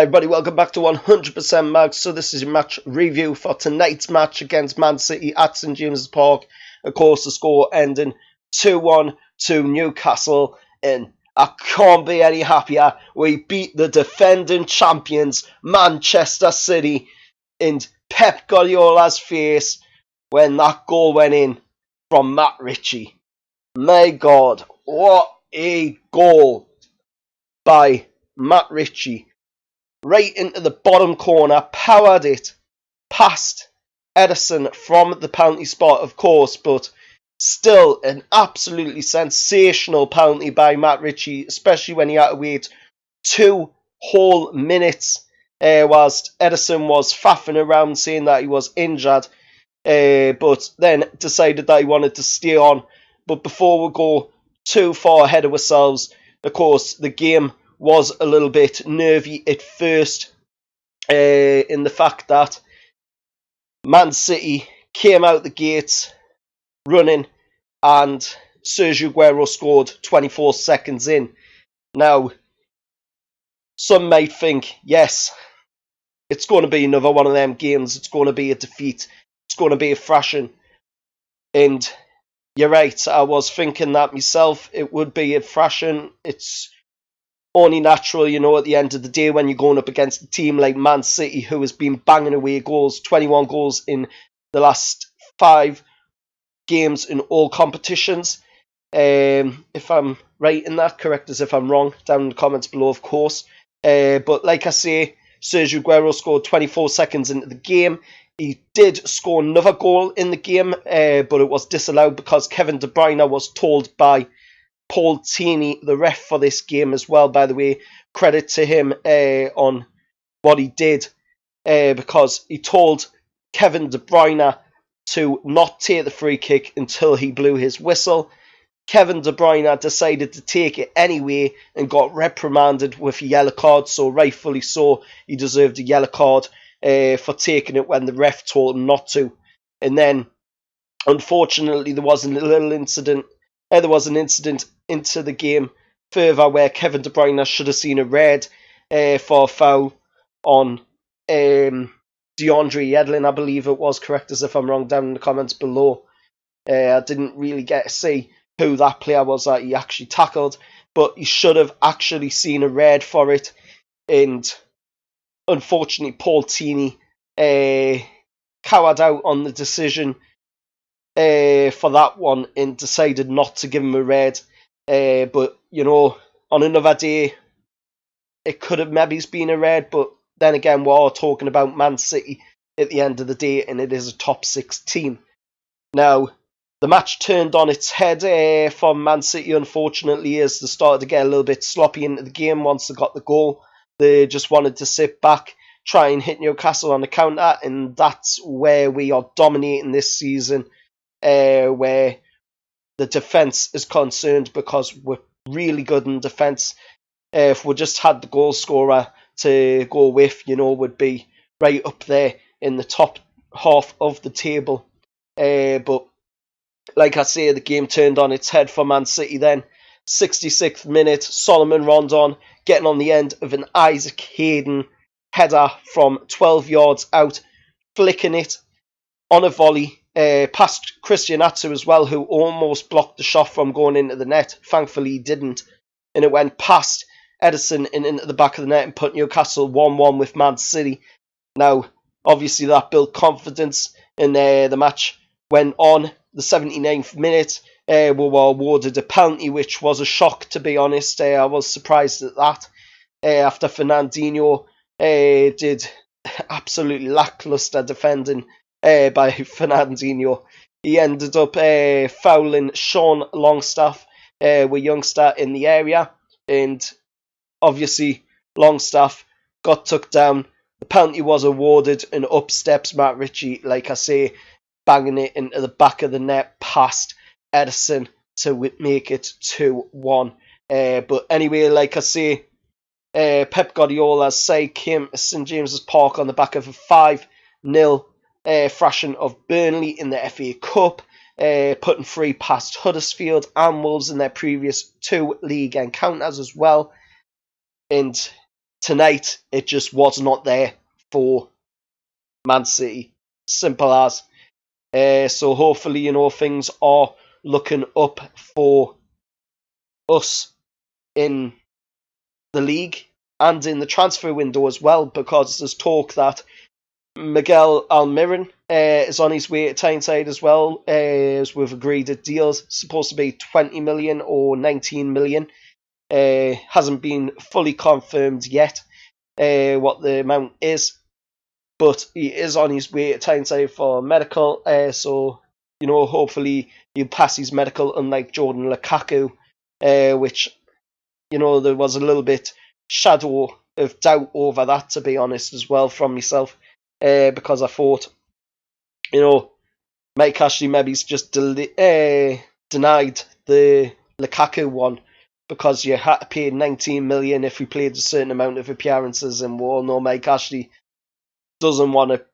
Hi everybody, welcome back to 100% Mag. So this is your match review for tonight's match against Man City at St James's Park. Of course, the score ending 2-1 to Newcastle, and I can't be any happier. We beat the defending champions, Manchester City, in Pep Guardiola's face when that goal went in from Matt Ritchie. My God, what a goal by Matt Ritchie. Right into the bottom corner, powered it past Ederson from the penalty spot, of course, but still an absolutely sensational penalty by Matt Ritchie, especially when he had to wait 2 whole minutes whilst Ederson was faffing around saying that he was injured, but then decided that he wanted to stay on. But before we go too far ahead of ourselves, of course, the game was a little bit nervy at first, in the fact that Man City came out the gates running and Sergio Aguero scored 24 seconds in. Now, some might think, yes, it's going to be another one of them games, it's going to be a defeat, it's going to be a thrashing, and you're right, I was thinking that myself, it would be a thrashing. It's only natural, at the end of the day when you're going up against a team like Man City, who has been banging away goals, 21 goals in the last 5 games in all competitions. If I'm right in that, correct us if I'm wrong, down in the comments below, of course. But like I say, Sergio Aguero scored 24 seconds into the game. He did score another goal in the game, but it was disallowed because Kevin De Bruyne was told by Paul Tierney, the ref for this game as well, by the way. Credit to him on what he did, because he told Kevin De Bruyne to not take the free kick until he blew his whistle. Kevin De Bruyne decided to take it anyway and got reprimanded with a yellow card, so rightfully so, he deserved a yellow card for taking it when the ref told him not to. And then, unfortunately, there was a little incident. There was an incident into the game further where Kevin De Bruyne should have seen a red for a foul on DeAndre Yedlin, I believe it was, correct us if I'm wrong, down in the comments below. I didn't really get to see who that player was that he actually tackled, but he should have actually seen a red for it, and unfortunately Paul Tierney cowered out on the decision for that one and decided not to give him a red. But, on another day, it could have maybe been a red, but then again, we're all talking about Man City at the end of the day, and it is a top 6 team. Now, the match turned on its head for Man City, unfortunately, as they started to get a little bit sloppy into the game once they got the goal. They just wanted to sit back, try and hit Newcastle on the counter, and that's where we are dominating this season. Where the defence is concerned, because we're really good in defence. If we just had the goal scorer to go with, would be right up there in the top half of the table. But like I say, the game turned on its head for Man City then. 66th minute, Solomon Rondon getting on the end of an Isaac Hayden header from 12 yards out, flicking it on a volley past Christian Atsu as well, who almost blocked the shot from going into the net. Thankfully he didn't, and it went past Ederson and into the back of the net and put Newcastle 1-1 with Man City. Now, obviously that built confidence, and the match went on. The 79th minute, we were awarded a penalty, which was a shock, to be honest. I was surprised at that, after Fernandinho did absolutely lacklustre defending by Fernandinho. He ended up fouling Sean Longstaff, a youngster in the area, and obviously Longstaff got took down. The penalty was awarded, and up steps Matt Ritchie, like I say, banging it into the back of the net past Ederson to make it 2-1. But anyway, like I say, Pep Guardiola's side came to St James's Park on the back of a 5-0 thrashing of Burnley in the FA Cup, putting 3 past Huddersfield and Wolves in their previous 2 league encounters as well. And tonight it just was not there for Man City. Simple as. So hopefully, things are looking up for us in the league and in the transfer window as well, because there's talk that Miguel Almiron is on his way to Tyneside as well, as we've agreed a deal. Supposed to be 20 million or 19 million. Hasn't been fully confirmed yet what the amount is, but he is on his way to Tyneside for medical. So, hopefully he'll pass his medical, unlike Jordan Lukaku, which, there was a little bit shadow of doubt over that, to be honest, as well, from myself, because I thought, Mike Ashley maybe's just denied the Lukaku one, because you had to pay 19 million if he played a certain amount of appearances, and we all know Mike Ashley doesn't want to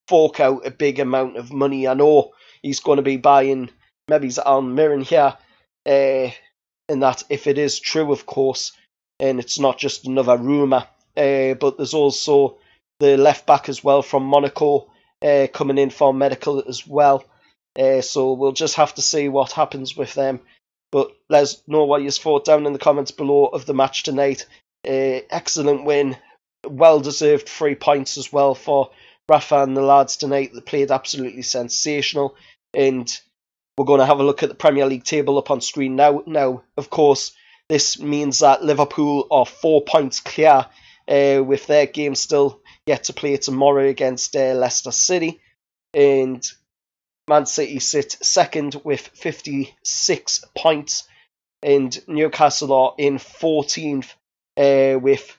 fork out a big amount of money. I know he's going to be buying maybe's Almiron here, and that, if it is true, of course, and it's not just another rumour. But there's also the left back as well from Monaco coming in for medical as well. So we'll just have to see what happens with them. But let us know what you thought down in the comments below of the match tonight. Excellent win. Well-deserved 3 points as well for Rafa and the lads tonight. They played absolutely sensational. And we're going to have a look at the Premier League table up on screen now. Now, of course, this means that Liverpool are 4 points clear with their game still yet to play tomorrow against Leicester City. And Man City sit second with 56 points. And Newcastle are in 14th with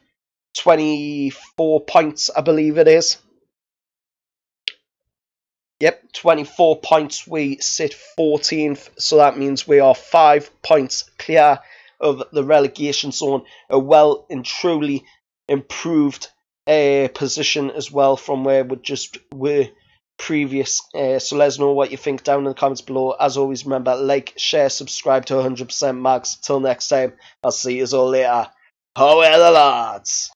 24 points, I believe it is. Yep, 24 points. We sit 14th, so that means we are 5 points clear of the relegation zone. A well and truly improved position as well from where we just were previous. So let us know what you think down in the comments below. As always, remember, like, share, subscribe to 100% Mags. Till next time, I'll see you all later. How are the lads?